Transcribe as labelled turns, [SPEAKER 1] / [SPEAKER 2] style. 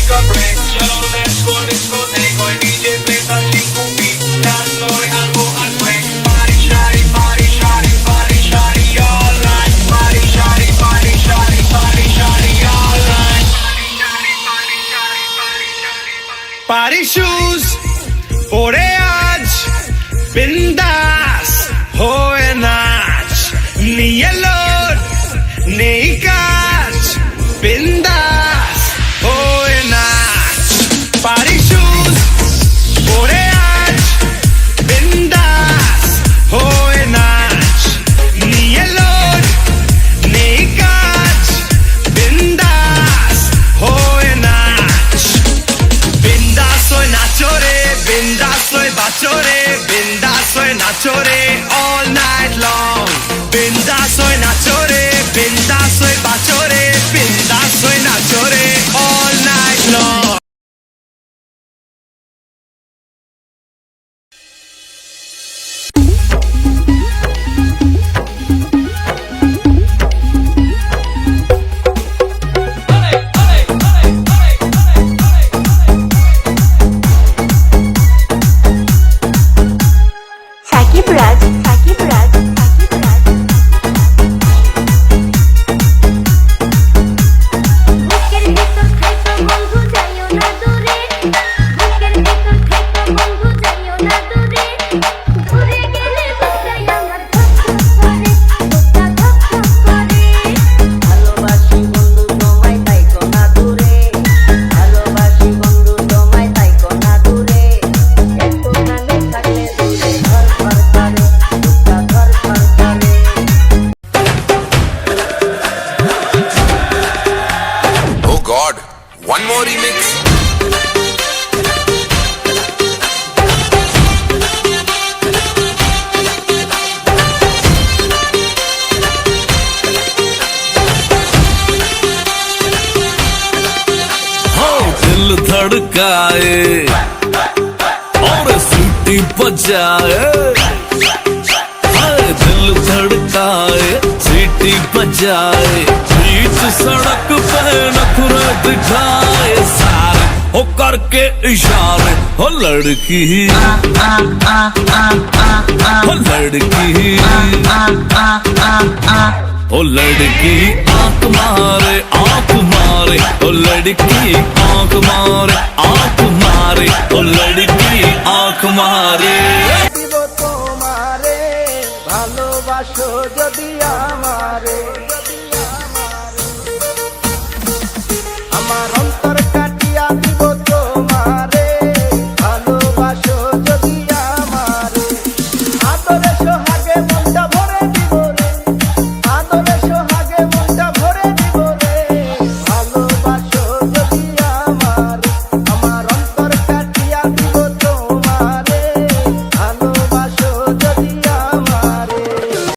[SPEAKER 1] take a break. Solo let's go discoteca. Hoy DJ play the Chicupi. Dándole algo al break. Party shawty, party shawty, party shawty all night. Party shawty, party shawty, party shawty all night.
[SPEAKER 2] Party shoes পরে আজ বিন্দাস হয়ে নাচ নিয়ে load নেই কাজ বিন্দাস হয়ে নাচ Party shoes পরে আজ বিন্দাস হয়ে নাচ নিয়ে লোড নেই কাজ বিন্দাস হয়ে নাচ বিন্দাস হয়ে নাচো রে বিন্দাস হয়ে বাঁচো রে বিন্দাস হয়ে নাচো রে all night long বিন্দাস হয়ে নাচো রে বিন্দাস হয়ে বাঁচো রে বিন্দাস হয়ে নাচো রে all night long
[SPEAKER 3] সাকিব রাজ বুকের ভিতর থাইকো বন্ধু যাইও না দূরে বুকের ভিতর থাইকো বন্ধু যাইও না দূরে দূরে গেলে বুকটাই আমার ধক করে বুকটা ধক করে ভালোবাসি বন্ধু তোমায় থাইকো না দূরে ভালোবাসি বন্ধু তোমায় থাইকো না দূরে একটু নামে থাকলে দূরে ঘর ঘর করে বুকটা ঘর ঘর করে
[SPEAKER 4] Oh God, one more remix.
[SPEAKER 5] दिल धड़काए और सीटी बजाए दिल धड़काए सीटी बजाए बीच सड़क पे नखरे दिखाए सारे हो करके इशारे हो लड़की हो लड़की ओ लड़की आंख मारे ओ लड़की आंख मारे ओ लड़की आंख मारे
[SPEAKER 6] দিব তোমারে ভালোবাসো যদি